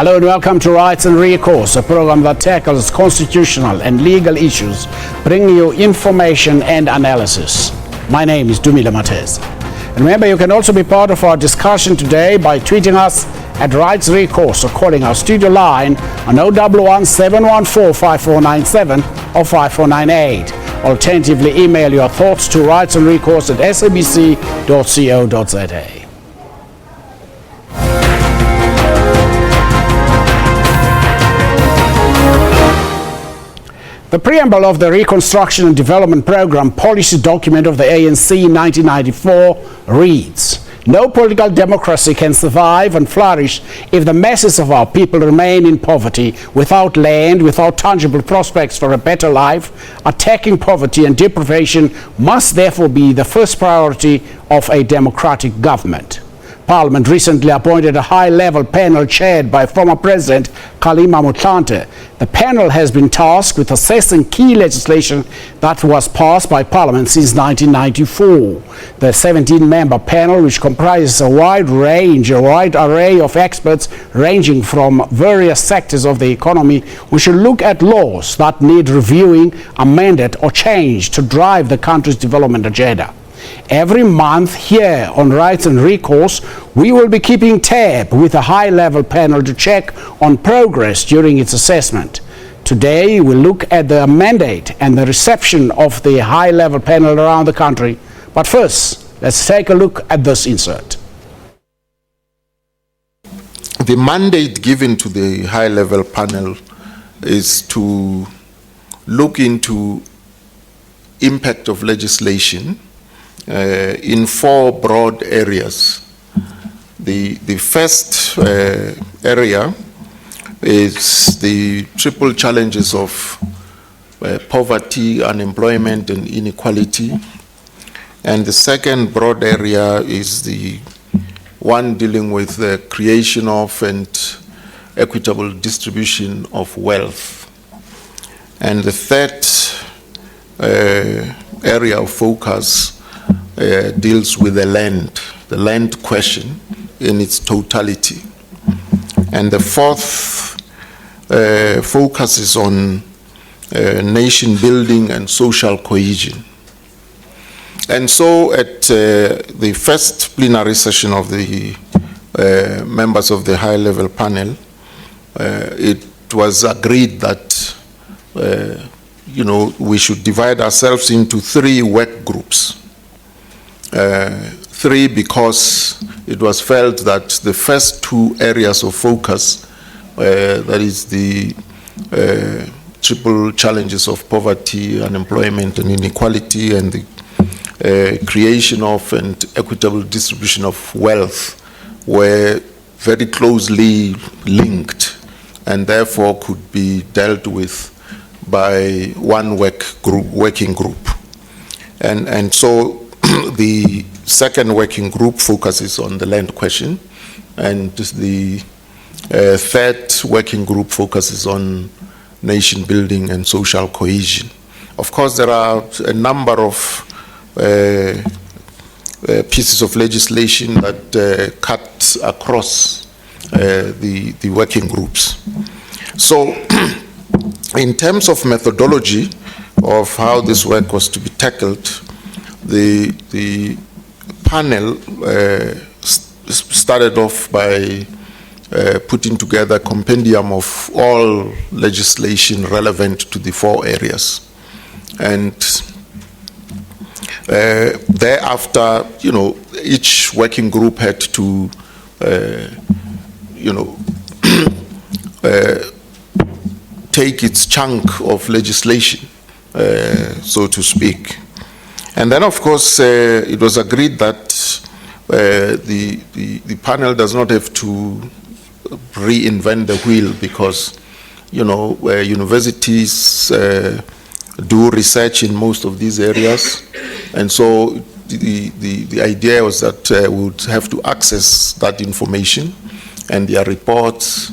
Hello and welcome to Rights and Recourse, a program that tackles constitutional and legal issues, bringing you information and analysis. My name is Dumile Matez. And remember, you can also be part of our discussion today by tweeting us at Rights Recourse or calling our studio line on 011 714 5497 or 5498. Alternatively, email your thoughts to rightsandrecourse@sabc.co.za. The preamble of the Reconstruction and Development Program policy document of the ANC in 1994 reads, "No political democracy can survive and flourish if the masses of our people remain in poverty, without land, without tangible prospects for a better life. Attacking poverty and deprivation must therefore be the first priority of a democratic government." Parliament recently appointed a high-level panel chaired by former President Kgalema Motlanthe. The panel has been tasked with assessing key legislation that was passed by Parliament since 1994. The 17-member panel, which comprises a wide array of experts ranging from various sectors of the economy, we should look at laws that need reviewing, amended or changed to drive the country's development agenda. Every month here on Rights and Recourse, we will be keeping tab with a high-level panel to check on progress during its assessment. Today, we'll look at the mandate and the reception of the high-level panel around the country. But first, let's take a look at this insert. The mandate given to the high-level panel is to look into impact of legislation in four broad areas. The first area is the triple challenges of poverty, unemployment, and inequality. And the second broad area is the one dealing with the creation of and equitable distribution of wealth. And the third area of focus deals with the land question in its totality. And the fourth focuses on nation building and social cohesion. And so at the first plenary session of the members of the high-level panel, it was agreed that we should divide ourselves into three work groups. Three, because it was felt that the first two areas of focus, that is the triple challenges of poverty, unemployment, and inequality, and the creation of and equitable distribution of wealth, were very closely linked and therefore could be dealt with by one working group. And so the second working group focuses on the land question, and the third working group focuses on nation building and social cohesion. Of course, there are a number of pieces of legislation that cut across the working groups. So in terms of methodology of how this work was to be tackled, the panel started off by putting together a compendium of all legislation relevant to the four areas. And thereafter, each working group had to, take its chunk of legislation, so to speak. And then, of course, it was agreed that the panel does not have to reinvent the wheel, because, universities do research in most of these areas. And so the idea was that we would have to access that information and their reports.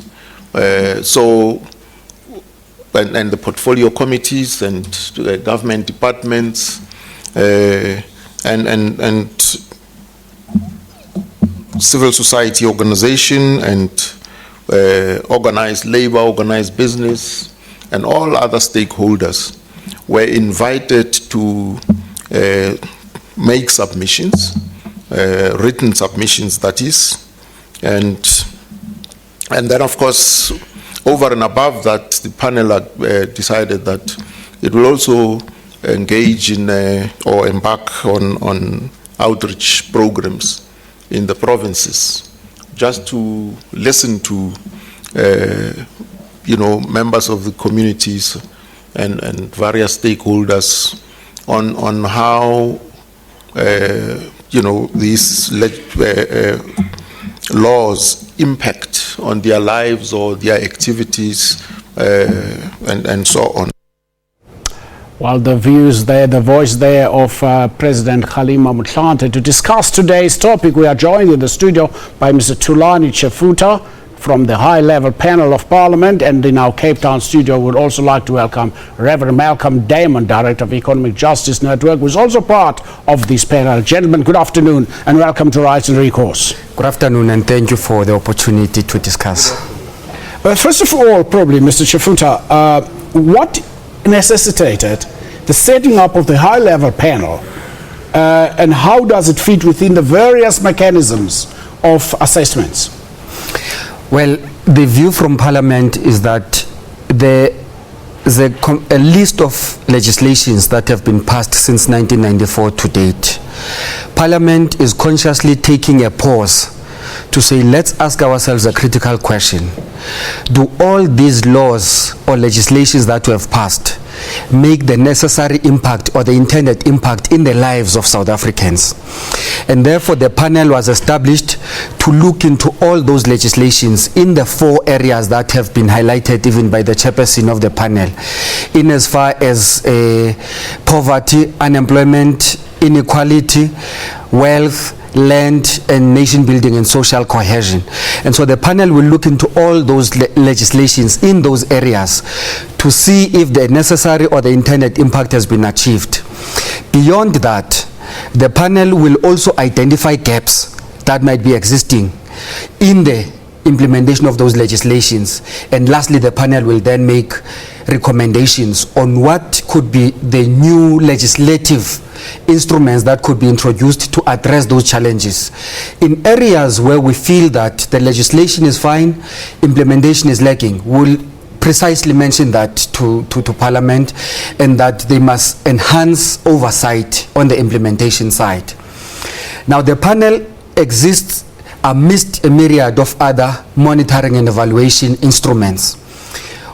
And the portfolio committees and government departments and civil society organization and organized labor, organized business, and all other stakeholders were invited to make submissions, written submissions, that is, and then, of course, over and above that, the panel decided that it will also engage in or embark on outreach programs in the provinces, just to listen to members of the communities and various stakeholders on how these laws impact on their lives or their activities and so on. Well, the views there, the voice there of President Kgalema Motlanthe. To discuss today's topic, we are joined in the studio by Mr. Thulani Chefuta from the high-level panel of Parliament, and in our Cape Town studio, we would also like to welcome Reverend Malcolm Damon, Director of Economic Justice Network, who is also part of this panel. Gentlemen, good afternoon and welcome to Rights and Recourse. Good afternoon, and thank you for the opportunity to discuss. First of all, probably, Mr. Chefuta, what necessitated the setting up of the high-level panel, and how does it fit within the various mechanisms of assessments? Well, the view from Parliament is that there is a list of legislations that have been passed since 1994 to date. Parliament is consciously taking a pause to say, let's ask ourselves a critical question. Do all these laws or legislations that we have passed make the necessary impact or the intended impact in the lives of South Africans? And therefore the panel was established to look into all those legislations in the 4 areas that have been highlighted even by the chairperson of the panel, in as far as poverty, unemployment, inequality, wealth, land, and nation building and social cohesion. And so the panel will look into all those legislations in those areas to see if the necessary or the intended impact has been achieved. Beyond that, the panel will also identify gaps that might be existing in the implementation of those legislations. And lastly, the panel will then make recommendations on what could be the new legislative instruments that could be introduced to address those challenges. In areas where we feel that the legislation is fine, implementation is lacking, we'll precisely mention that to Parliament, and that they must enhance oversight on the implementation side. Now, the panel exists amidst a myriad of other monitoring and evaluation instruments.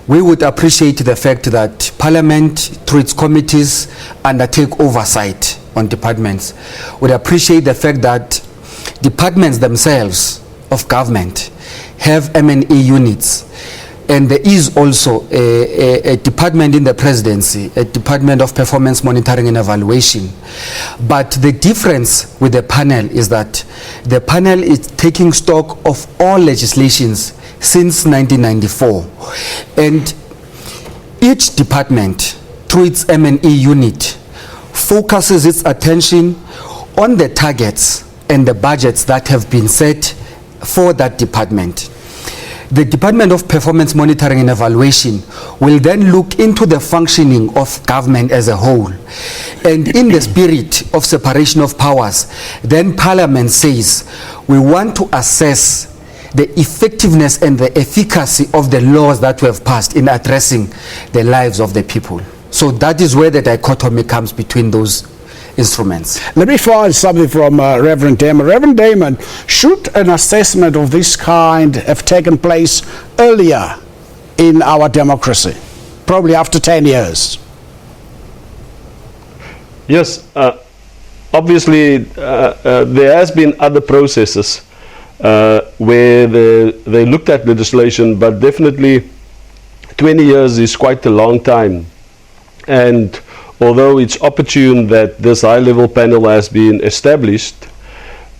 We would appreciate the fact that Parliament, through its committees, undertake oversight on departments. We'd appreciate the fact that departments themselves of government have M&E units. And there is also a department in the presidency, a department of performance monitoring and evaluation. But the difference with the panel is that the panel is taking stock of all legislations since 1994. And each department, through its M&E unit, focuses its attention on the targets and the budgets that have been set for that department. The Department of Performance Monitoring and Evaluation will then look into the functioning of government as a whole. And in the spirit of separation of powers, then Parliament says, we want to assess the effectiveness and the efficacy of the laws that we have passed in addressing the lives of the people. So that is where the dichotomy comes between those instruments. Let me find something from Reverend Damon. Reverend Damon, should an assessment of this kind have taken place earlier in our democracy, probably after 10 years? Yes, obviously there has been other processes where they looked at legislation, but definitely 20 years is quite a long time. And although it's opportune that this high-level panel has been established,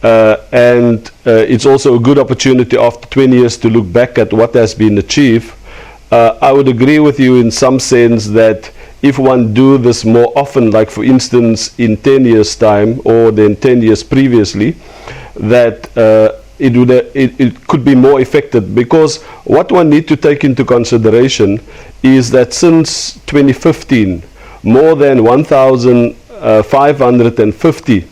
and it's also a good opportunity after 20 years to look back at what has been achieved, I would agree with you in some sense that if one do this more often, like for instance in 10 years time or then 10 years previously, that it could be more effective, because what one need to take into consideration is that since 2015, more than 1,550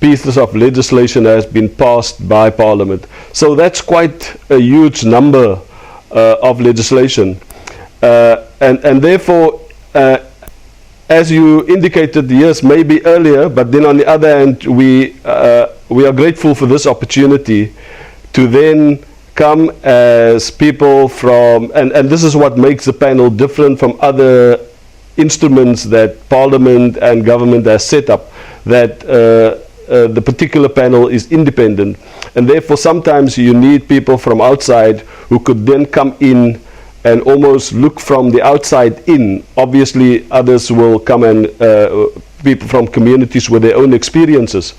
pieces of legislation has been passed by Parliament. So that's quite a huge number of legislation. And therefore, as you indicated, yes, maybe earlier, but then on the other hand, we are grateful for this opportunity to then come as people from, and this is what makes the panel different from other instruments that Parliament and government has set up, that the particular panel is independent, and therefore sometimes you need people from outside who could then come in and almost look from the outside in. Obviously others will come and people from communities with their own experiences,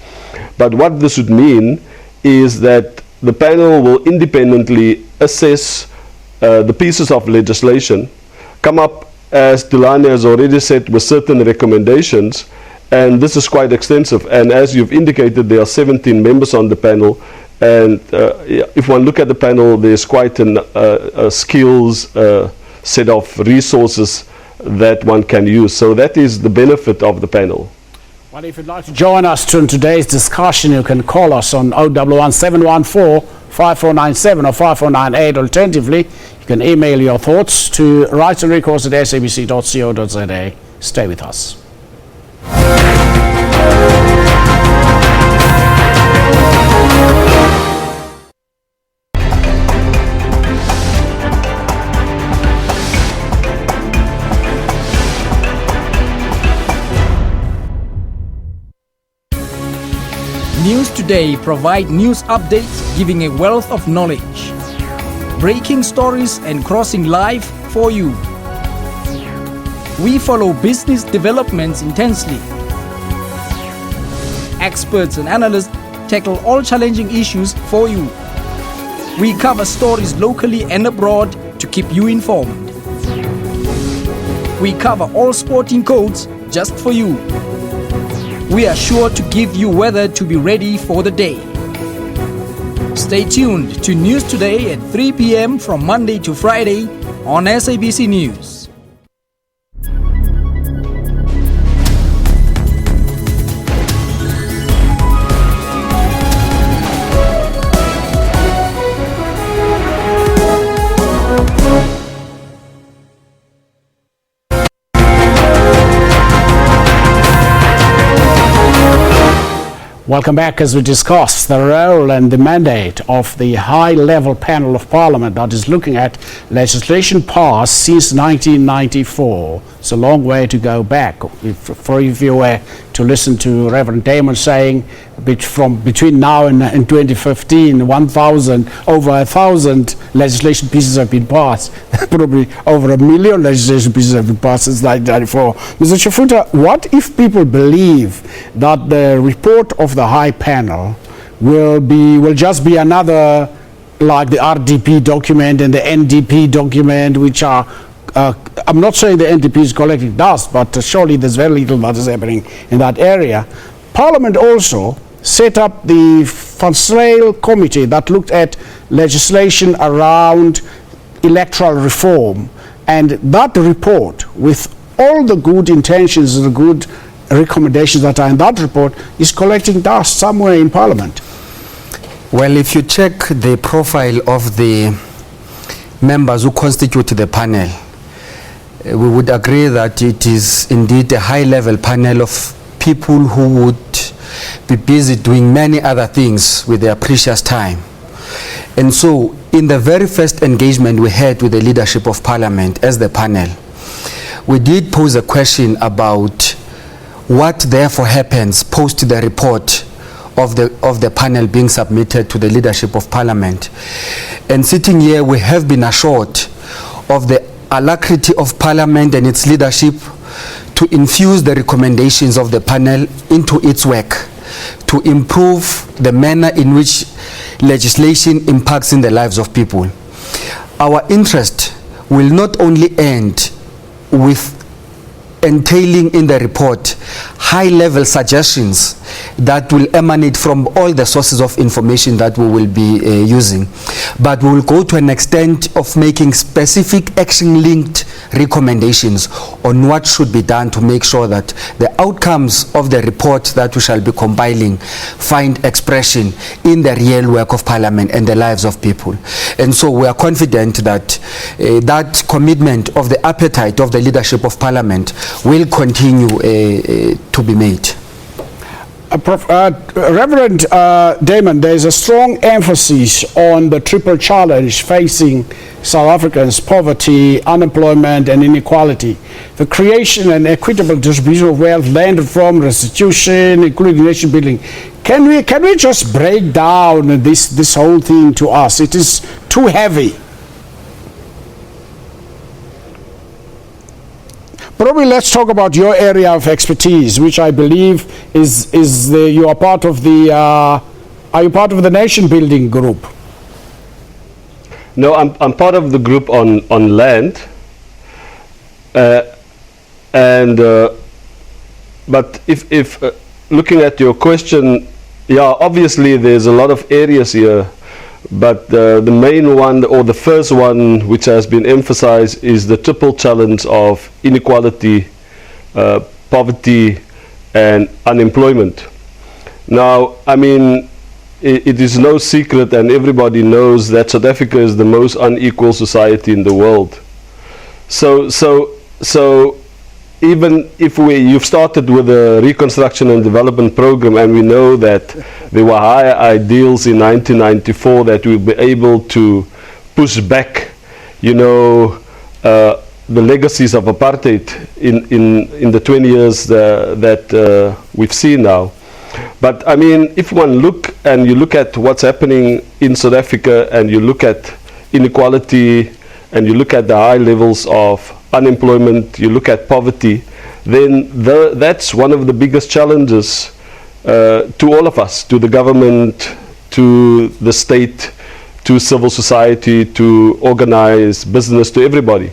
but what this would mean is that the panel will independently assess the pieces of legislation, come up, as Delane has already said, with certain recommendations, and this is quite extensive. And as you've indicated, there are 17 members on the panel, and if one look at the panel, there's quite a skills set of resources that one can use. So that is the benefit of the panel. Well, if you'd like to join us in today's discussion, you can call us on 011 714 5497 or 5498. Alternatively, you can email your thoughts to rights@sabc.co.za. Stay with us. News Today provide news updates giving a wealth of knowledge. Breaking stories and crossing live for you. We follow business developments intensely. Experts and analysts tackle all challenging issues for you. We cover stories locally and abroad to keep you informed. We cover all sporting codes just for you. We are sure to give you weather to be ready for the day. Stay tuned to News Today at 3 p.m. from Monday to Friday on SABC News. Welcome back as we discuss the role and the mandate of the high-level panel of Parliament that is looking at legislation passed since 1994. It's a long way to go back. If you were to listen to Reverend Damon saying from between now and 2015, over 1,000 legislation pieces have been passed. Probably over 1 million legislation pieces have been passed since 1994. Mr. Chifuta, what if people believe that the report of the high panel will just be another, like the RDP document and the NDP document, which are I'm not saying the NDP is collecting dust, but surely there's very little that is happening in that area. Parliament also set up the Van Zyl committee that looked at legislation around electoral reform, and that report, with all the good intentions and the good recommendations that are in that report, is collecting dust somewhere in Parliament. Well, if you check the profile of the members who constitute the panel, we would agree that it is indeed a high-level panel of people who would be busy doing many other things with their precious time. And so, in the very first engagement we had with the leadership of Parliament as the panel, we did pose a question about what therefore happens post the report of the panel being submitted to the leadership of Parliament. And sitting here, we have been assured of the alacrity of Parliament and its leadership to infuse the recommendations of the panel into its work, to improve the manner in which legislation impacts in the lives of people. Our interest will not only end with entailing in the report high-level suggestions that will emanate from all the sources of information that we will be using. But we will go to an extent of making specific action-linked recommendations on what should be done to make sure that the outcomes of the report that we shall be compiling find expression in the real work of Parliament and the lives of people. And so we are confident that that commitment of the appetite of the leadership of Parliament will continue to be made. Reverend Damon, there is a strong emphasis on the triple challenge facing South Africans: poverty, unemployment and inequality. The creation and equitable distribution of wealth, land reform, restitution, including nation building. Can we just break down this whole thing to us? It is too heavy. Probably let's talk about your area of expertise, which I believe you are part of the. Are you part of the nation building group? No, I'm part of the group on land, but if looking at your question, yeah, obviously there's a lot of areas here, but the main one, or the first one, which has been emphasized, is the triple challenge of inequality, poverty, and unemployment. Now, I mean, it is no secret, and everybody knows, that South Africa is the most unequal society in the world. So even if you've started with a reconstruction and development program, and we know that there were higher ideals in 1994 that we'll be able to push back, you know, the legacies of apartheid in the 20 years that we've seen now. But I mean, if one look at what's happening in South Africa, and you look at inequality, and you look at the high levels of unemployment, you look at poverty, then that's one of the biggest challenges to all of us, to the government, to the state, to civil society, to organized business, to everybody.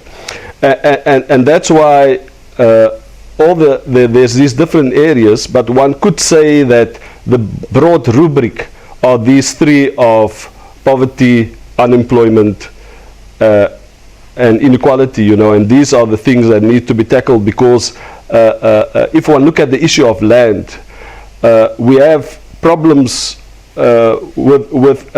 And that's why there's these different areas, but one could say that the broad rubric are these three of poverty, unemployment, and inequality, you know, and these are the things that need to be tackled, because if one look at the issue of land, we have problems with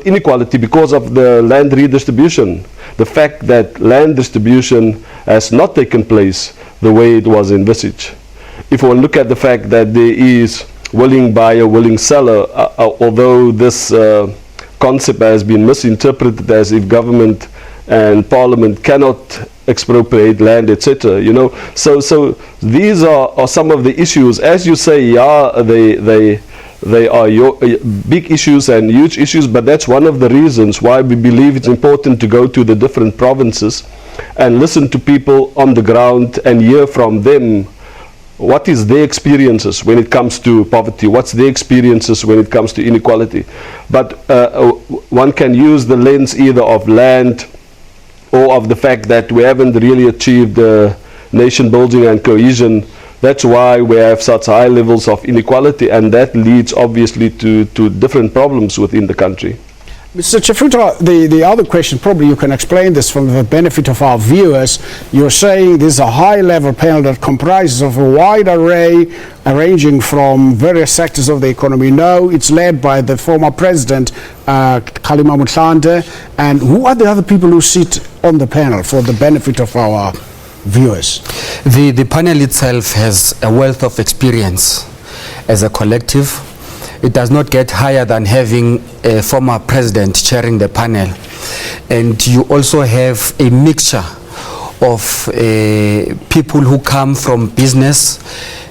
inequality because of the land redistribution. The fact that land distribution has not taken place the way it was envisaged. If one look at the fact that there is willing buyer, willing seller, although this concept has been misinterpreted as if government and parliament cannot expropriate land, etc. You know, so these are some of the issues. As you say, yeah, they are big issues and huge issues, but that's one of the reasons why we believe it's important to go to the different provinces and listen to people on the ground and hear from them what is their experiences when it comes to poverty, what's their experiences when it comes to inequality. But one can use the lens either of land or of the fact that we haven't really achieved nation building and cohesion. That's why we have such high levels of inequality, and that leads obviously to different problems within the country. Mr. Chifuta, the other question, probably you can explain this for the benefit of our viewers. You're saying this is a high-level panel that comprises of a wide array, ranging from various sectors of the economy. No, it's led by the former president, Kgalema Motlanthe. And who are the other people who sit on the panel for the benefit of our viewers? The panel itself has a wealth of experience as a collective. It does not get higher than having a former president chairing the panel. And you also have a mixture of people who come from business,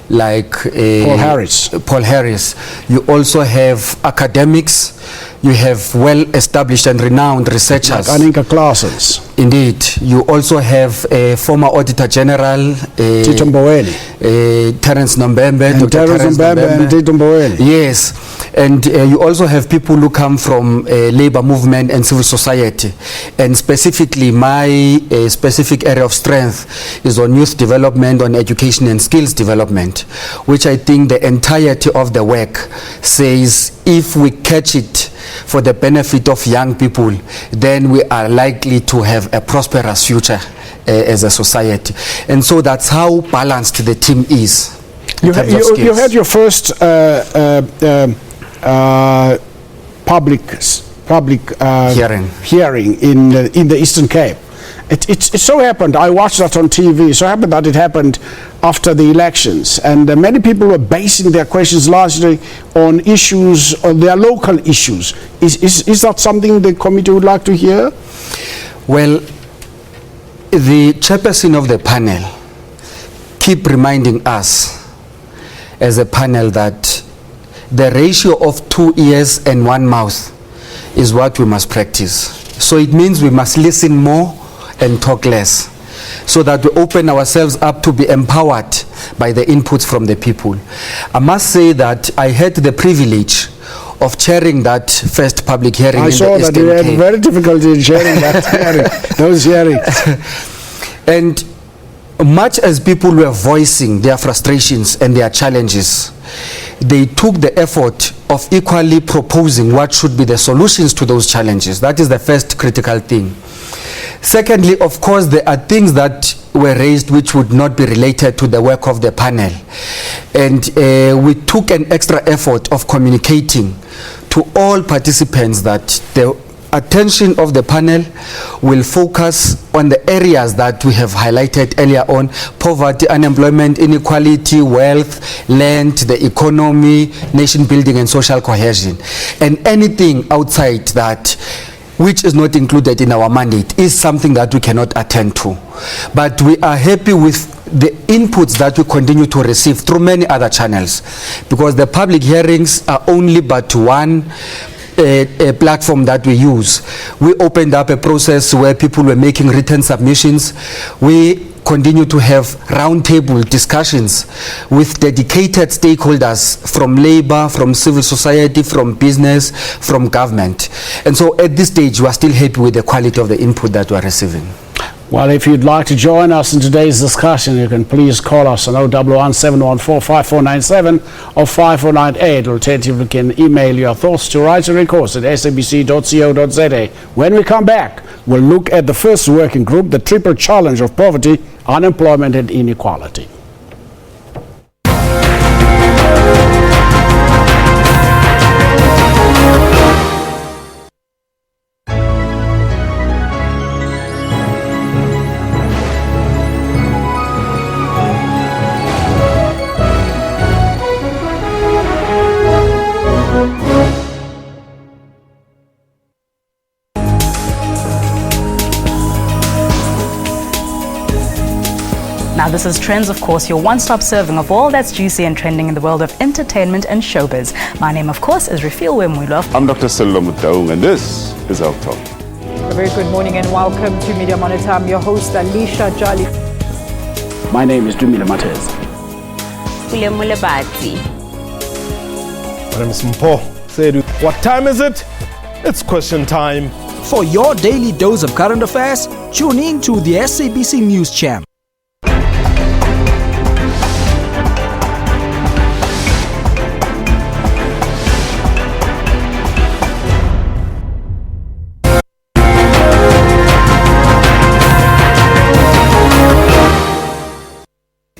like Paul Harris. You also have academics You have well-established and renowned researchers. Like Aninka Claessens. Indeed. You also have a former Auditor General, Tito Mboweni. Terence Nombembe, And Dr. Terence Mbembe and Tito Mboweni. Yes, and you also have people who come from labor movement and civil society. And specifically, my specific area of strength is on youth development, on education and skills development, which I think the entirety of the work says if we catch it for the benefit of young people, then we are likely to have a prosperous future as a society. And so that's how balanced the team is. You had your first public hearing in the Eastern Cape. It so happened, I watched that on TV, it so happened that it happened after the elections, and many people were basing their questions largely on issues, on their local issues. Is that something the committee would like to hear? Well, the chairperson of the panel keep reminding us as a panel that the ratio of 2 ears and 1 mouth is what we must practice. So it means we must listen more and talk less, so that we open ourselves up to be empowered by the inputs from the people. I must say that I had the privilege of chairing that first public hearing. I saw that you had very difficulty in chairing that hearing, those hearings. And much as people were voicing their frustrations and their challenges, they took the effort of equally proposing what should be the solutions to those challenges. That is the first critical thing. Secondly, of course, there are things that were raised which would not be related to the work of the panel. And we took an extra effort of communicating to all participants that the attention of the panel will focus on the areas that we have highlighted earlier on: poverty, unemployment, inequality, wealth, land, the economy, nation building and social cohesion. And anything outside that which is not included in our mandate is something that we cannot attend to. But we are happy with the inputs that we continue to receive through many other channels, because the public hearings are only but one a platform that we use. We opened up a process where people were making written submissions. We continue to have roundtable discussions with dedicated stakeholders from labor, from civil society, from business, from government. And so at this stage, we are still happy with the quality of the input that we are receiving. Well, if you'd like to join us in today's discussion, you can please call us on 011-714-5497 or 5498. Alternatively, you can email your thoughts to write@recourse@sabc.co.za. When we come back, we'll look at the first working group, the triple challenge of poverty, unemployment and inequality. Now this is Trends, of course, your one-stop serving of all that's juicy and trending in the world of entertainment and showbiz. My name, of course, is Refiwe Mwilo. I'm Dr. Sello Mutaung, and this is Our Talk. A very good morning and welcome to Media Monitor. I'm your host, Alicia Jolly. My name is Dumile Matez. My name is Mpo. What time is it? It's question time. For your daily dose of current affairs, tune in to the SABC News Channel.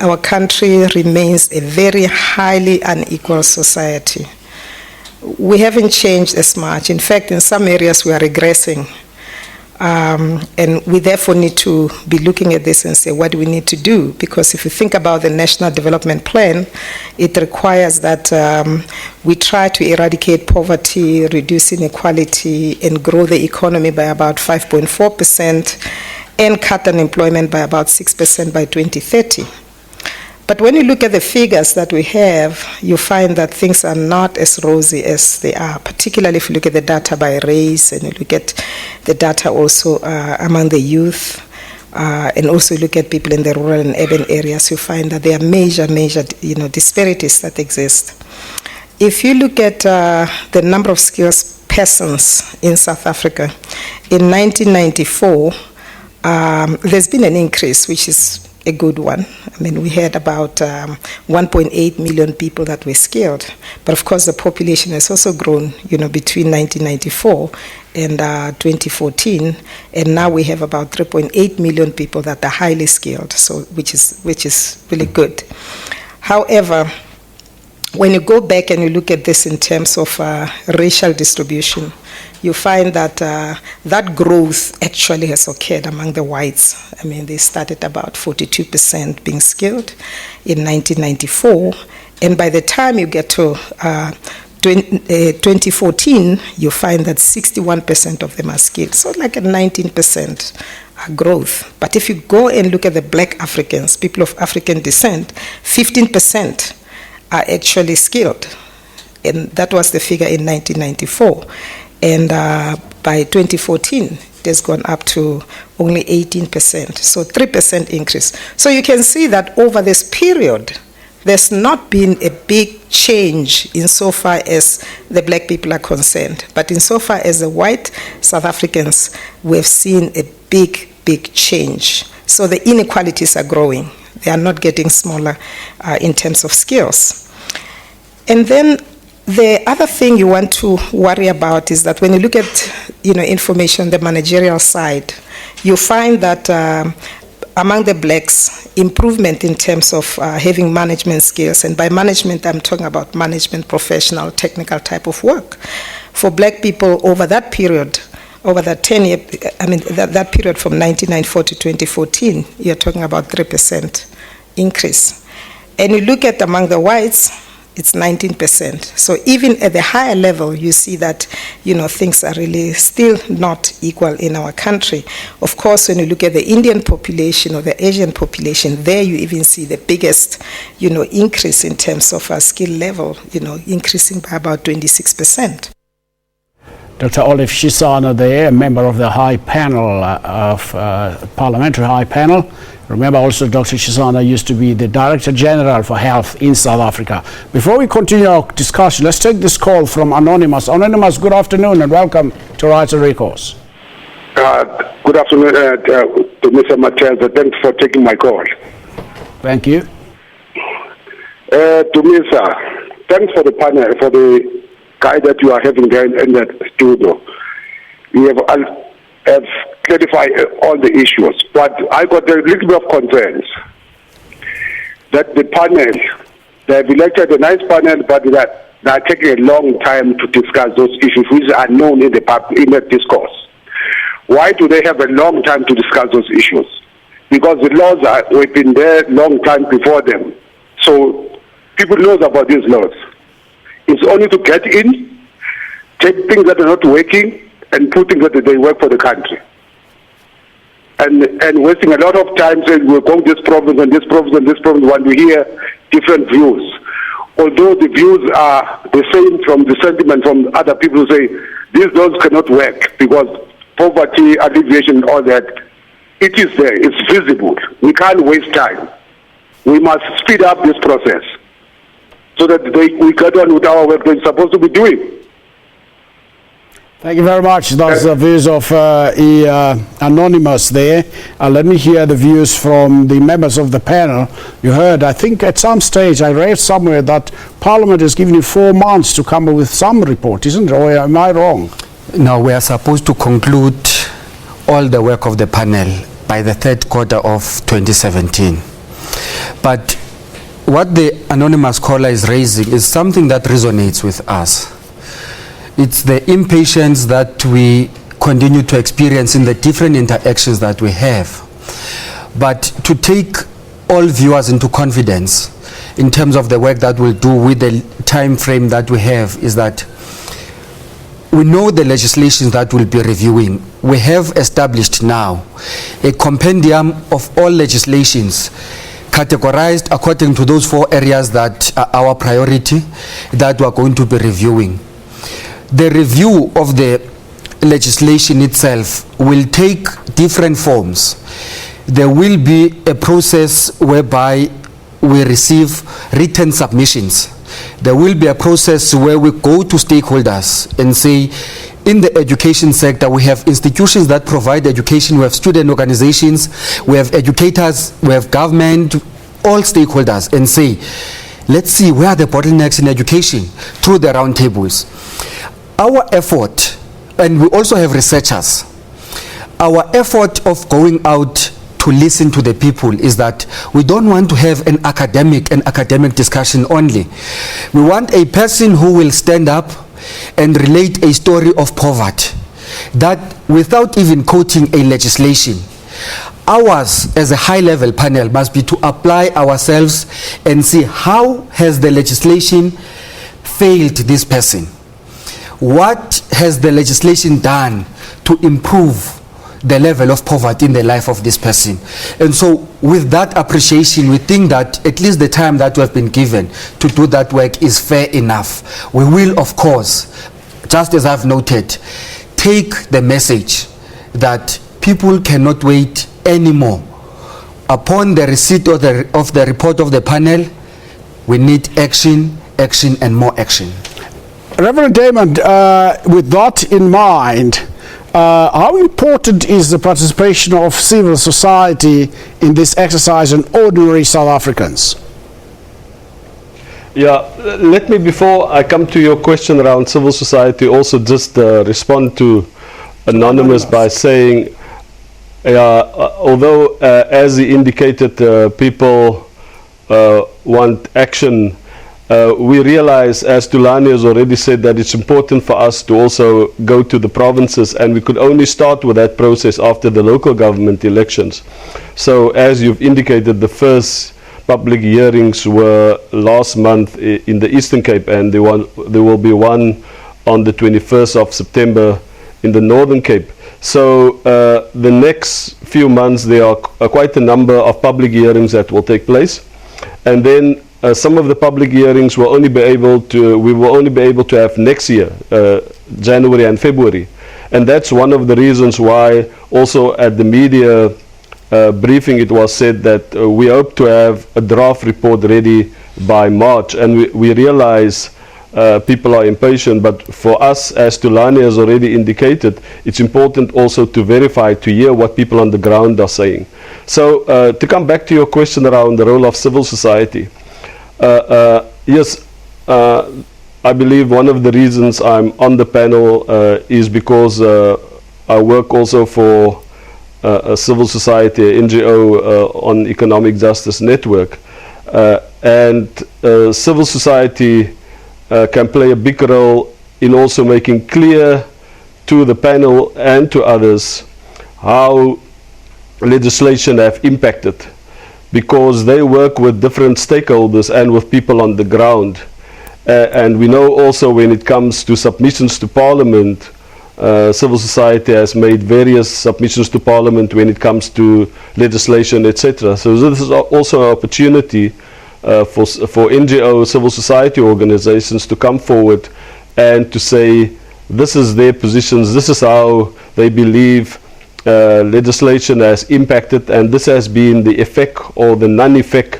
Our country remains a very highly unequal society. We haven't changed as much. In fact, in some areas we are regressing. And we therefore need to be looking at this and say, what do we need to do? Because if you think about the National Development Plan, it requires that we try to eradicate poverty, reduce inequality, and grow the economy by about 5.4%, and cut unemployment by about 6% by 2030. But when you look at the figures that we have, you find that things are not as rosy as they are, particularly if you look at the data by race and you look at the data also among the youth, and also look at people in the rural and urban areas, you find that there are major disparities that exist. If you look at the number of skilled persons in South Africa, in 1994, there's been an increase, which is a good one. I mean, we had about 1.8 million people that were skilled, but of course the population has also grown, between 1994 and 2014, and now we have about 3.8 million people that are highly skilled, so which is really good. However, when you go back and you look at this in terms of racial distribution, you find that that growth actually has occurred among the whites. I mean, they started about 42% being skilled in 1994, and by the time you get to 2014, you find that 61% of them are skilled, so like a 19% growth. But if you go and look at the black Africans, people of African descent, 15% are actually skilled, and that was the figure in 1994. And by 2014, it has gone up to only 18%, so 3% increase. So you can see that over this period, there's not been a big change insofar as the black people are concerned. But insofar as the white South Africans, we've seen a big change. So the inequalities are growing. They are not getting smaller in terms of skills. And then the other thing you want to worry about is that when you look at information on the managerial side, you find that among the blacks, improvement in terms of having management skills, and by management I'm talking about management, professional, technical type of work. For black people over that period, over that 10-year, that period from 1994 to 2014, you're talking about 3% increase. And you look at among the whites, it's 19%. So even at the higher level, you see that, things are really still not equal in our country. Of course, when you look at the Indian population or the Asian population, there you even see the biggest, increase in terms of our skill level, increasing by about 26%. Dr. Olive Shisana there, a member of the high panel parliamentary high panel. Remember also Dr. Shisana used to be the Director General for Health in South Africa. Before we continue our discussion, let's take this call from Anonymous. Anonymous, good afternoon and welcome to Rights and Recourse. Good afternoon to Mr. Mateza. Thanks for taking my call. Thank you. To Mr. Thanks for the panel, for the guy that you are having there in that studio. You have clarified all the issues, but I got a little bit of concerns that the panel, they have elected a nice panel, but that they are taking a long time to discuss those issues which are known in the discourse. Why do they have a long time to discuss those issues? Because the laws have been there long time before them. So people knows about these laws. It's only to get in, take things that are not working, and put things that they work for the country. And wasting a lot of time saying we're going this province and this province and this province when we hear different views. Although the views are the same from the sentiment from other people who say these laws cannot work because poverty, alleviation, all that, it is there, it's visible. We can't waste time. We must speed up this process so that we get on with our work we're supposed to be doing. Thank you very much. That's the views of Anonymous there. Let me hear the views from the members of the panel. You heard, I think at some stage, I read somewhere that Parliament has given you 4 months to come up with some report, isn't it? Or am I wrong? No, we are supposed to conclude all the work of the panel by the 3rd quarter of 2017. But what the anonymous caller is raising is something that resonates with us. It's the impatience that we continue to experience in the different interactions that we have. But to take all viewers into confidence in terms of the work that we'll do with the time frame that we have is that we know the legislations that we'll be reviewing. We have established now a compendium of all legislations categorized according to those 4 areas that are our priority that we're going to be reviewing. The review of the legislation itself will take different forms. There will be a process whereby we receive written submissions. There will be a process where we go to stakeholders and say, in the education sector, we have institutions that provide education, we have student organizations, we have educators, we have government, all stakeholders, and say, let's see where are the bottlenecks in education through the roundtables. Our effort, and we also have researchers, our effort of going out to listen to the people is that we don't want to have an academic discussion only. We want a person who will stand up and relate a story of poverty, that without even quoting a legislation, ours as a high-level panel must be to apply ourselves and see how has the legislation failed this person. What has the legislation done to improve the level of poverty in the life of this person? And so with that appreciation, we think that at least the time that we have been given to do that work is fair enough. We will, of course, just as I've noted, take the message that people cannot wait anymore. Upon the receipt of the report of the panel, we need action, action, and more action. Reverend Damon, with that in mind, how important is the participation of civil society in this exercise on ordinary South Africans? Yeah, let me, before I come to your question around civil society, also just respond to Anonymous by saying, although as he indicated, people want action, we realize, as Tulani has already said, that it's important for us to also go to the provinces, and we could only start with that process after the local government elections. So as you've indicated, the first public hearings were last month in the Eastern Cape, and there will be one on the 21st of September in the Northern Cape. So the next few months there are quite a number of public hearings that will take place, and then some of the public hearings will only be able to, we will only be able to have next year, January and February. And that's one of the reasons why also at the media briefing it was said that we hope to have a draft report ready by March. And we realize people are impatient, but for us, as Tulani has already indicated, it's important also to verify, to hear what people on the ground are saying. So to come back to your question around the role of civil society, yes, I believe one of the reasons I'm on the panel is because I work also for a civil society, NGO on Economic Justice Network, and civil society can play a big role in also making clear to the panel and to others how legislation have impacted, because they work with different stakeholders and with people on the ground. And we know also when it comes to submissions to Parliament, civil society has made various submissions to Parliament when it comes to legislation, etc. So this is also an opportunity for NGO civil society organizations to come forward and to say this is their positions, this is how they believe legislation has impacted, and this has been the effect or the non-effect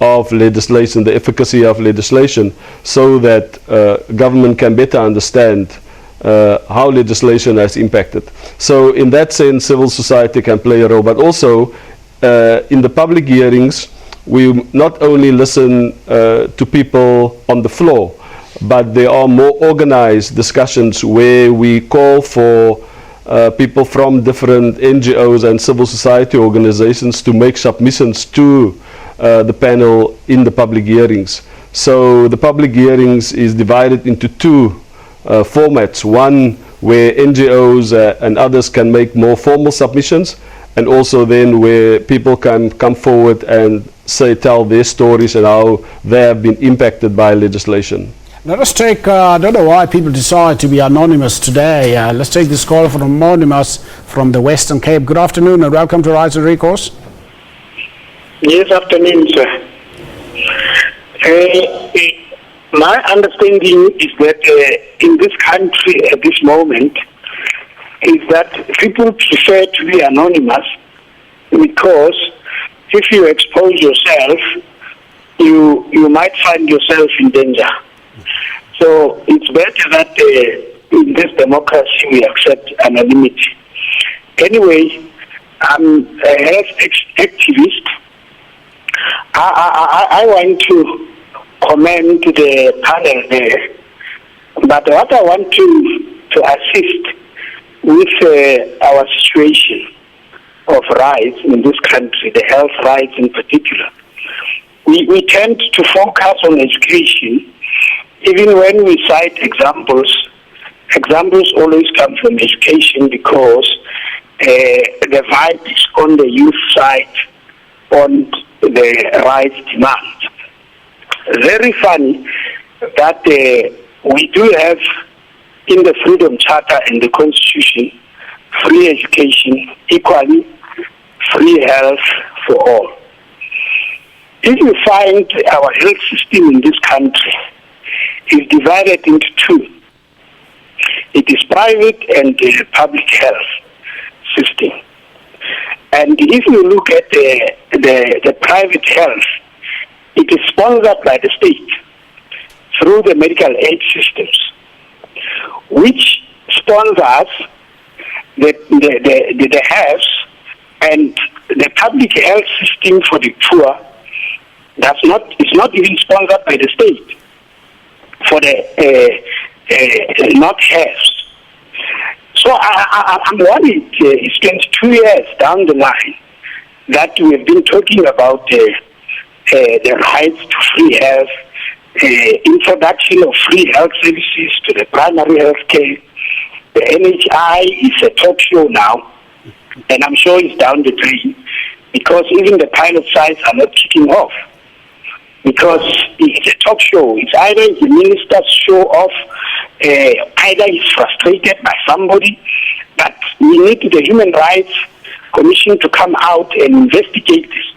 of legislation, the efficacy of legislation, so that government can better understand how legislation has impacted. So in that sense, civil society can play a role, but also in the public hearings, we not only listen to people on the floor, but there are more organized discussions where we call for people from different NGOs and civil society organizations to make submissions to the panel in the public hearings. So the public hearings is divided into two formats. One where NGOs and others can make more formal submissions, and also then where people can come forward and tell their stories and how they have been impacted by legislation. Let us take, I don't know why people decide to be anonymous today. Let's take this call from Anonymous from the Western Cape. Good afternoon and welcome to Rise and Recourse. Yes, afternoon, sir. My understanding is that in this country at this moment is that people prefer to be anonymous because if you expose yourself, you might find yourself in danger. So it's better that in this democracy we accept anonymity. Anyway, I'm a health activist. I want to comment the panel there, but what I want to assist with our situation of rights in this country, the health rights in particular. We tend to focus on education, even when we cite examples. Examples always come from education because the vibe is on the youth side, on the rights demand. Very funny that we do have in the Freedom Charter and the Constitution free education, equally free health for all. If you find our health system in this country is divided into two, it is private and public health system. And if you look at the private health, it is sponsored by the state through the medical aid systems, which sponsors the health, and the public health system for the poor is not even sponsored by the state for the not health. So I'm worried it's 22 years down the line that we have been talking about the rights to free health, introduction of free health services to the primary health care. The NHI is a talk show now, and I'm sure it's down the drain because even the pilot sites are not kicking off. Because it's a talk show. It's either the minister's show off, either he's frustrated by somebody, but we need the Human Rights Commission to come out and investigate this.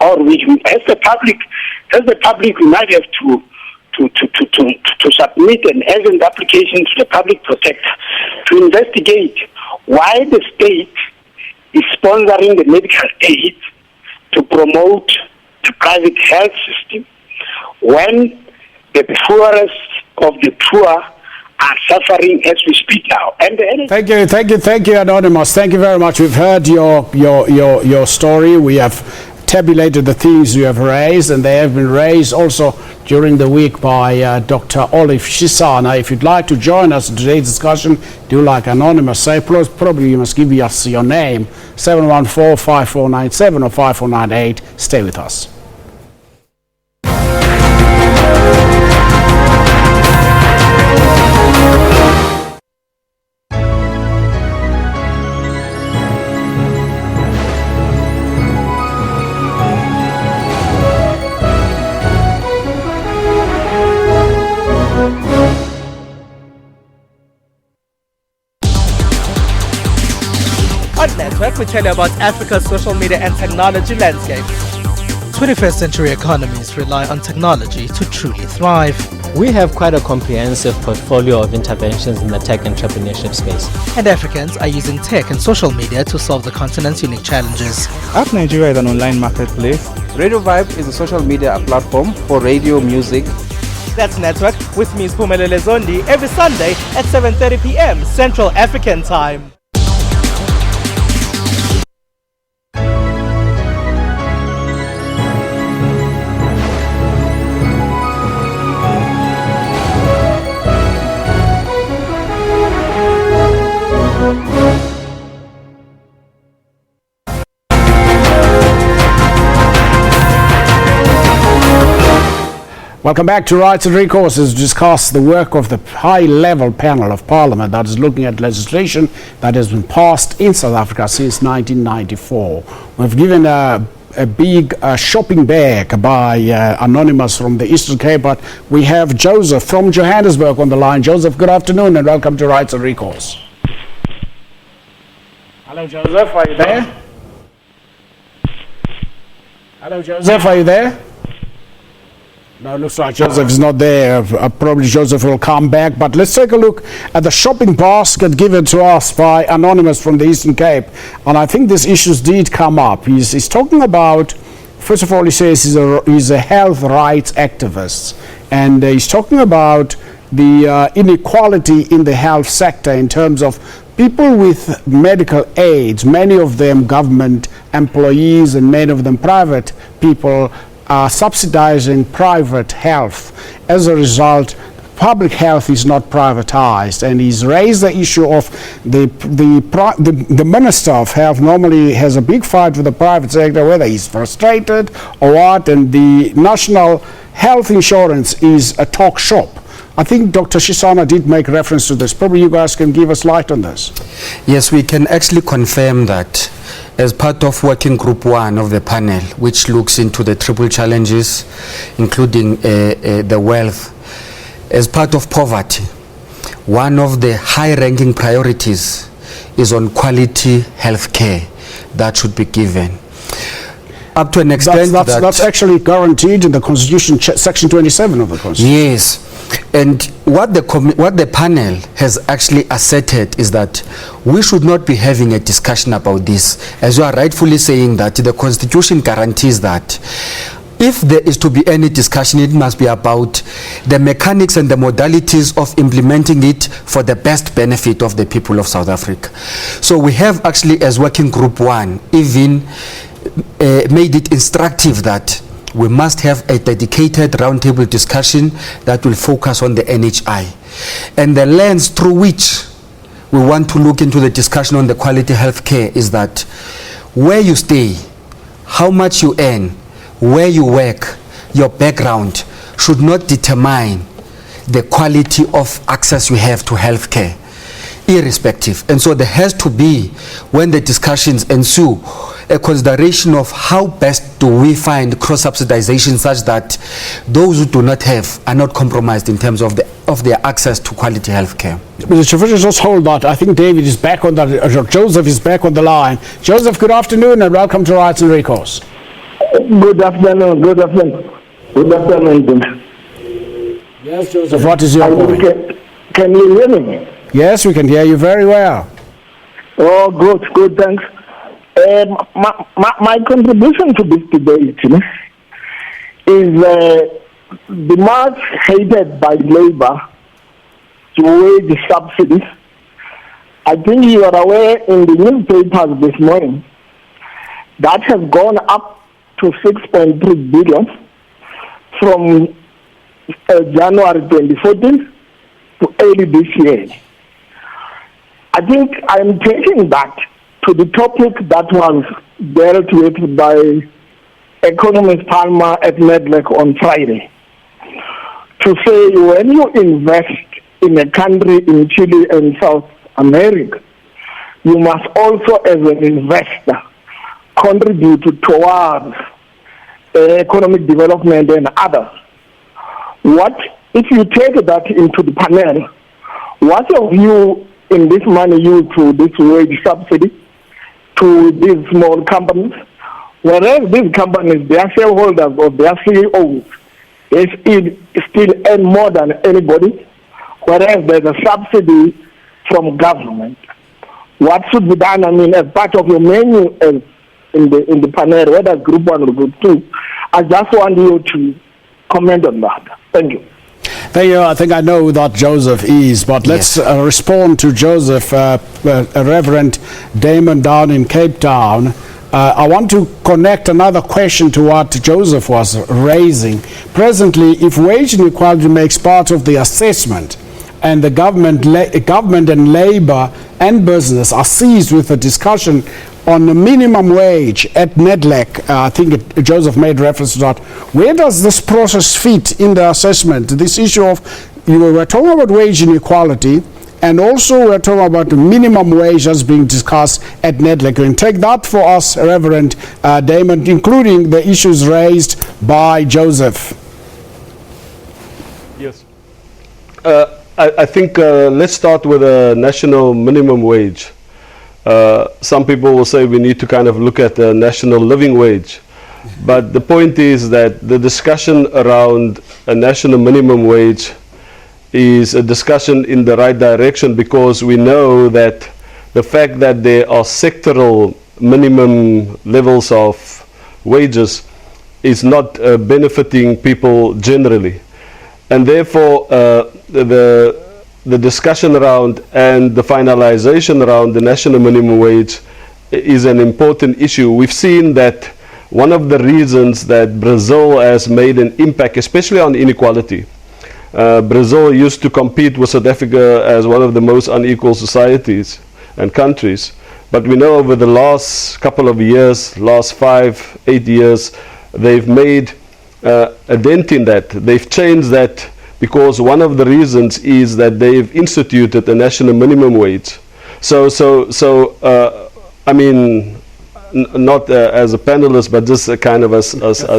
Or as the public, we might have to submit an urgent application to the public protector to investigate why the state is sponsoring the medical aid to promote the private health system when the poorest of the poor are suffering as we speak now. And Thank you, Anonymous. Thank you very much. We've heard your story. We have tabulated the things you have raised, and they have been raised also during the week by Dr. Olive Shisana. If you'd like to join us in today's discussion, do like Anonymous say, probably you must give us your name, 714-5497 or 5498. Stay with us. We tell you about Africa's social media and technology landscape. 21st century economies rely on technology to truly thrive. We have quite a comprehensive portfolio of interventions in the tech entrepreneurship space. And Africans are using tech and social media to solve the continent's unique challenges. App Nigeria is an online marketplace. Radio Vibe is a social media platform for radio music. That's Network with me, Pumelele Zondi, every Sunday at 7:30 p.m. Central African Time. Welcome back to Rights and Recourse to discuss the work of the high-level panel of Parliament that is looking at legislation that has been passed in South Africa since 1994. We've given a big shopping bag by Anonymous from the Eastern Cape, but we have Joseph from Johannesburg on the line. Joseph, good afternoon and welcome to Rights and Recourse. Hello, Joseph, are you there? Hello, Joseph, are you there? No, looks like Joseph is not there. Probably Joseph will come back. But let's take a look at the shopping basket given to us by Anonymous from the Eastern Cape. And I think these issues did come up. He's talking about, first of all, he says he's a health rights activist. And he's talking about the inequality in the health sector in terms of people with medical aids, many of them government employees and many of them private people, are subsidizing private health. As a result, public health is not privatized, and he's raised the issue of the Minister of Health normally has a big fight with the private sector, whether he's frustrated or what, and the National Health Insurance is a talk shop. I think Dr. Shisana did make reference to this. Probably you guys can give us light on this. Yes, we can actually confirm that as part of working group 1 of the panel, which looks into the triple challenges, including the wealth, as part of poverty, one of the high-ranking priorities is on quality health care that should be given. Up to an extent that's actually guaranteed in the Constitution, Section 27 of the Constitution. Yes. And what the panel has actually asserted is that we should not be having a discussion about this, as you are rightfully saying that the Constitution guarantees that if there is to be any discussion, it must be about the mechanics and the modalities of implementing it for the best benefit of the people of South Africa. So we have actually, as working group 1, even made it instructive that we must have a dedicated roundtable discussion that will focus on the NHI. And the lens through which we want to look into the discussion on the quality health care is that where you stay, how much you earn, where you work, your background should not determine the quality of access you have to health care, irrespective. And so there has to be, when the discussions ensue, a consideration of how best do we find cross-subsidization such that those who do not have are not compromised in terms of their access to quality health care. Mr. Chief, just hold that. I think David is back on the, Joseph is back on the line. Joseph, good afternoon and welcome to Rights and Recourse. Good afternoon. Good afternoon. Good afternoon. Yes, Joseph, what is your point? Can you hear me? Yes, we can hear you very well. Oh, good, thanks. My contribution to this debate is the much hated by Labour wage subsidies. I think you are aware in the newspapers this morning that has gone up to 6.3 billion from January 2014 to early this year. I think I'm taking that to the topic that was dealt with by Economist Palmer at Medlec on Friday, to say when you invest in a country in Chile and South America, you must also, as an investor, contribute towards economic development and others. What if you take that into the panel? What's your view in this money used to this wage subsidy to these small companies? Whereas these companies, their shareholders or their CEOs, they still earn more than anybody, whereas there's a subsidy from government. What should be done, I mean, as part of your menu in the panel, whether group 1 or group 2, I just want you to comment on that. Thank you. Thank you. I think I know that Joseph is, but let's respond to Joseph, Reverend Damon down in Cape Town. I want to connect another question to what Joseph was raising. Presently, if wage inequality makes part of the assessment and the government and labor and business are seized with a discussion on the minimum wage at NEDLAC, I think Joseph made reference to that. Where does this process fit in the assessment? This issue of, you were talking about wage inequality, and also we're talking about the minimum wage that's being discussed at NEDLAC. You can take that for us, Reverend Damon, including the issues raised by Joseph. Yes. I think let's start with a national minimum wage. Some people will say we need to kind of look at the national living wage. But the point is that the discussion around a national minimum wage is a discussion in the right direction, because we know that the fact that there are sectoral minimum levels of wages is not benefiting people generally. And therefore, the discussion around and the finalization around the national minimum wage is an important issue. We've seen that one of the reasons that Brazil has made an impact, especially on inequality. Brazil used to compete with South Africa as one of the most unequal societies and countries. But we know over the last couple of years, last 5-8 years, they've made a dent in that. They've changed that, because one of the reasons is that they've instituted a national minimum wage. I mean, not as a panelist, but just kind of as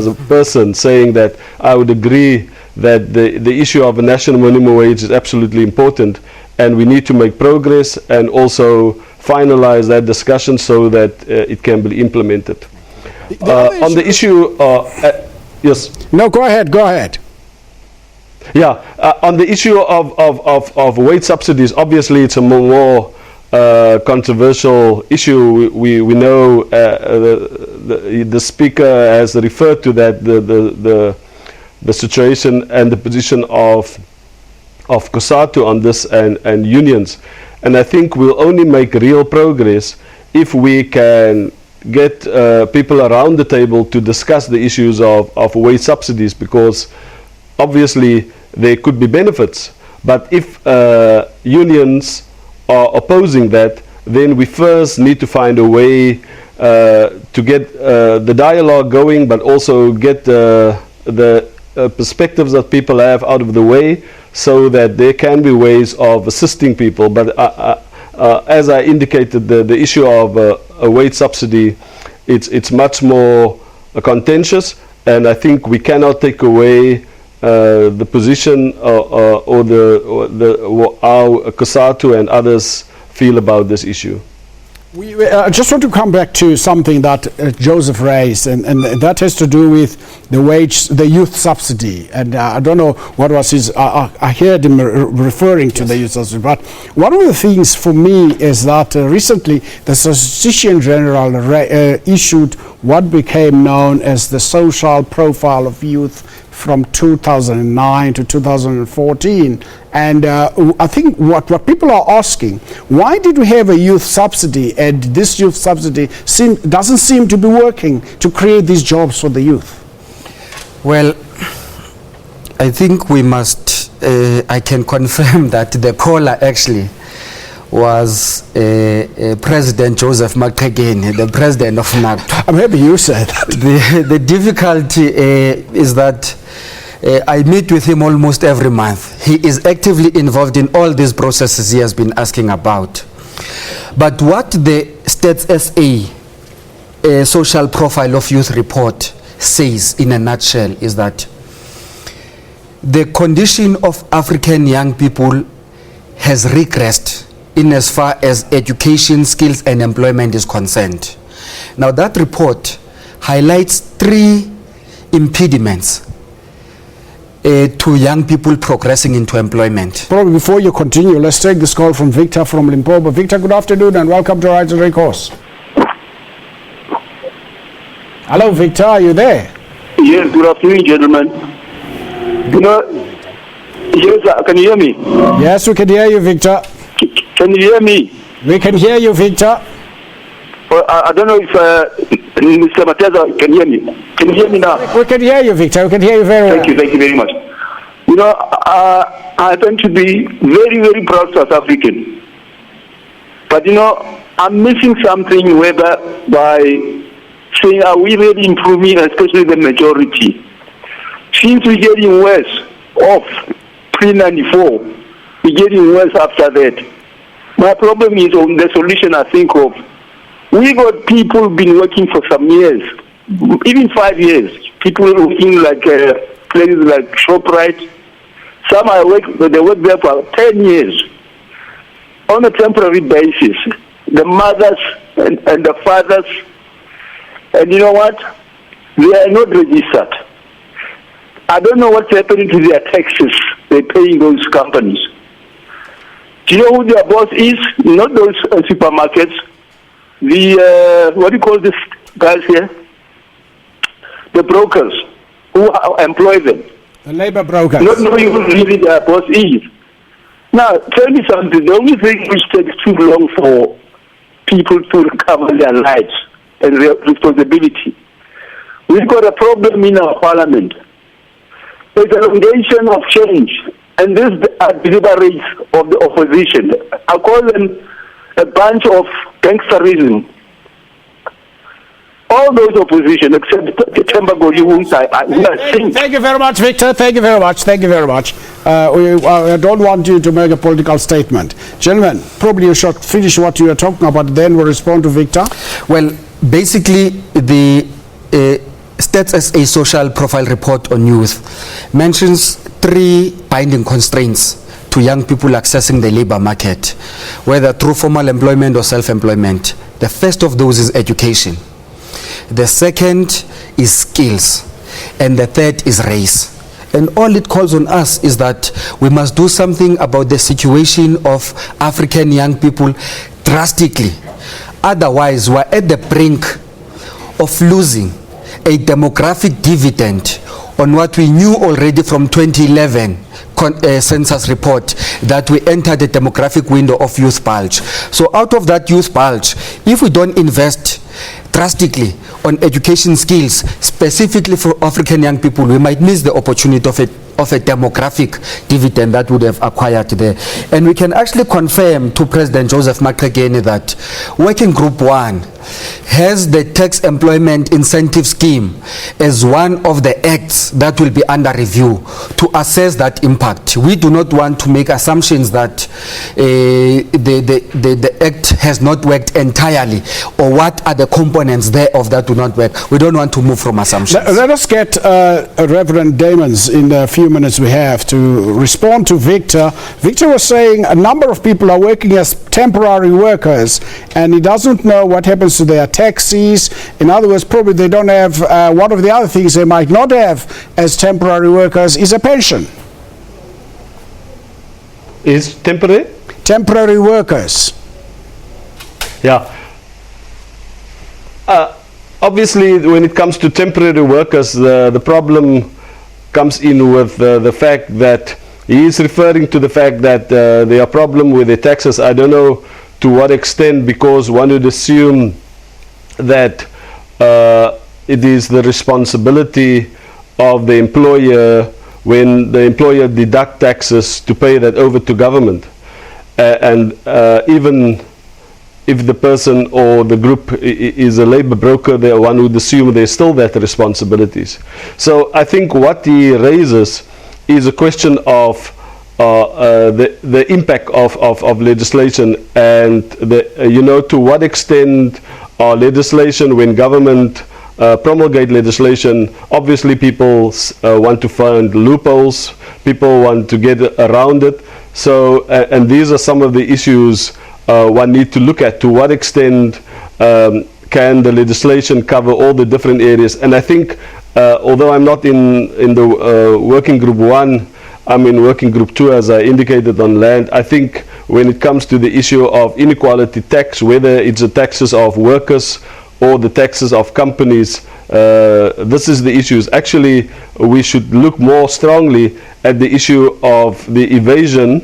a person saying that I would agree that the issue of a national minimum wage is absolutely important, and we need to make progress and also finalize that discussion so that it can be implemented. On the issue, yes. No, go ahead. Yeah, on the issue of wage subsidies, obviously it's a more controversial issue. We know the speaker has referred to that, the situation and the position of COSATU on this and unions. And I think we'll only make real progress if we can get people around the table to discuss the issues of wage subsidies, because obviously there could be benefits. But if unions are opposing that, then we first need to find a way to get the dialogue going, but also get the perspectives that people have out of the way, so that there can be ways of assisting people. But as I indicated, the issue of a wage subsidy, it's much more contentious, and I think we cannot take away the position or how COSATU and others feel about this issue. I just want to come back to something that Joseph raised, and that has to do with the youth subsidy. And I don't know what was his, I heard him referring to the youth subsidy. But one of the things for me is that recently the Statistician General issued what became known as the social profile of youth from 2009 to 2014. And I think what people are asking, why did we have a youth subsidy, and this youth subsidy doesn't seem to be working to create these jobs for the youth? Well, I think we must, I can confirm that the caller actually was President Joseph Makageni, the president of NACTO. I'm happy you said that. The difficulty is that I meet with him almost every month. He is actively involved in all these processes he has been asking about. But what the Stats SA social profile of youth report says in a nutshell is that the condition of African young people has regressed in as far as education, skills and employment is concerned. Now that report highlights 3 impediments to young people progressing into employment. Probably before you continue, let's take this call from Victor from Limpopo. Victor, good afternoon and welcome to Rights and Recourse. Hello, Victor, are you there? Yes, good afternoon, gentlemen. Yes, can you hear me? Yes, we can hear you, Victor. Can you hear me? We can hear you, Victor. I don't know if Mr. Mateza can hear me. Can you hear me now? We can hear you, Victor. We can hear you very well. Thank you very much. I tend to be very, very proud South African. But I'm missing something by saying, are we really improving, especially the majority? Since we're getting worse off pre-94, we're getting worse after that. My problem is on the solution I think of. We got people been working for some years, even 5 years. People working like places like ShopRite. Some they work there for 10 years on a temporary basis. The mothers and the fathers, and you know what? They are not registered. I don't know what's happening to their taxes they're paying those companies. Do you know who their boss is? Not those supermarkets. The, what do you call these guys here? The brokers who employ them. The labor brokers. Not knowing who really their boss is. Now, tell me something. The only thing which takes too long for people to recover their lives and their responsibility. We've got a problem in our parliament. There's an elongation of change, and these are deliberates of the opposition. I call them a bunch of gangsterism. All those opposition, except Tembagoli, Thank you very much, Victor. Thank you very much. Thank you very much. I don't want you to make a political statement. Gentlemen, probably you should finish what you are talking about, then we'll respond to Victor. Well, basically, the Stats SA social profile report on youth mentions 3 binding constraints to young people accessing the labor market, whether through formal employment or self-employment. The first of those is education. The second is skills, and the third is race. And all it calls on us is that we must do something about the situation of African young people drastically. Otherwise, we're at the brink of losing a demographic dividend on what we knew already from 2011 census report, that we entered the demographic window of youth bulge. So out of that youth bulge, if we don't invest drastically on education skills, specifically for African young people, we might miss the opportunity of a demographic dividend that would have acquired there. And we can actually confirm to President Joseph Makregene that Working Group 1 has the tax employment incentive scheme as one of the acts that will be under review to assess that impact. We do not want to make assumptions that the act has not worked entirely, or what are the components thereof that do not work. We don't want to move from assumptions. Let us get Reverend Damons in the few minutes we have to respond to Victor. Victor was saying a number of people are working as temporary workers, and he doesn't know what happens to their taxis. In other words, probably they don't have, one of the other things they might not have as temporary workers is a pension. Is temporary? Temporary workers. Yeah. Obviously, when it comes to temporary workers, the problem comes in with the fact that he is referring to the fact that there are problems with the taxes. I don't know to what extent, because one would assume that it is the responsibility of the employer, when the employer deduct taxes, to pay that over to government. And even if the person or the group is a labor broker, one would assume there's still that responsibilities. So I think what he raises is a question of the impact of legislation, and to what extent our legislation, when government promulgate legislation, obviously people want to find loopholes, people want to get around it. So, and these are some of the issues one need to look at. To what extent can the legislation cover all the different areas? And I think, although I'm not in the Working Group 1, I'm in Working Group 2, as I indicated, on land. I think when it comes to the issue of inequality tax, whether it's the taxes of workers or the taxes of companies, this is the issues. Actually, we should look more strongly at the issue of the evasion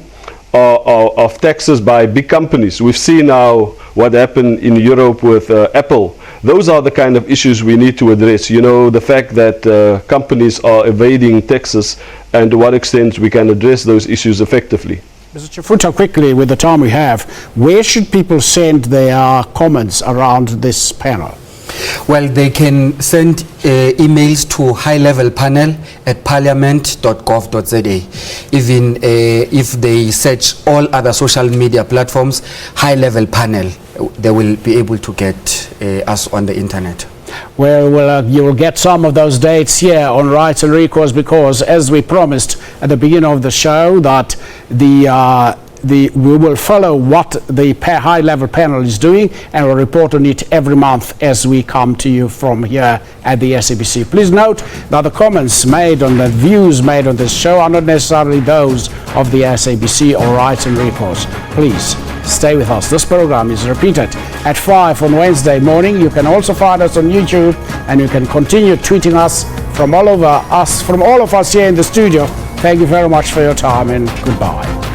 of taxes by big companies. We've seen now what happened in Europe with Apple. Those are the kind of issues we need to address. The fact that companies are evading taxes, and to what extent we can address those issues effectively. Mr. Chifuta, quickly, with the time we have, where should people send their comments around this panel? Well, they can send emails to highlevelpanel@parliament.gov.za. Even if they search all other social media platforms, High Level Panel, they will be able to get us on the internet. Well, you will get some of those dates here on Rights and Recourse, because as we promised at the beginning of the show, that the we will follow what the high-level panel is doing, and we'll report on it every month as we come to you from here at the SABC. Please note that the comments made on the views made on this show are not necessarily those of the SABC or Rights and Recourse. Please stay with us. This program is repeated at 5 on Wednesday morning. You can also find us on YouTube, and you can continue tweeting us from all of us here in the studio. Thank you very much for your time, and goodbye.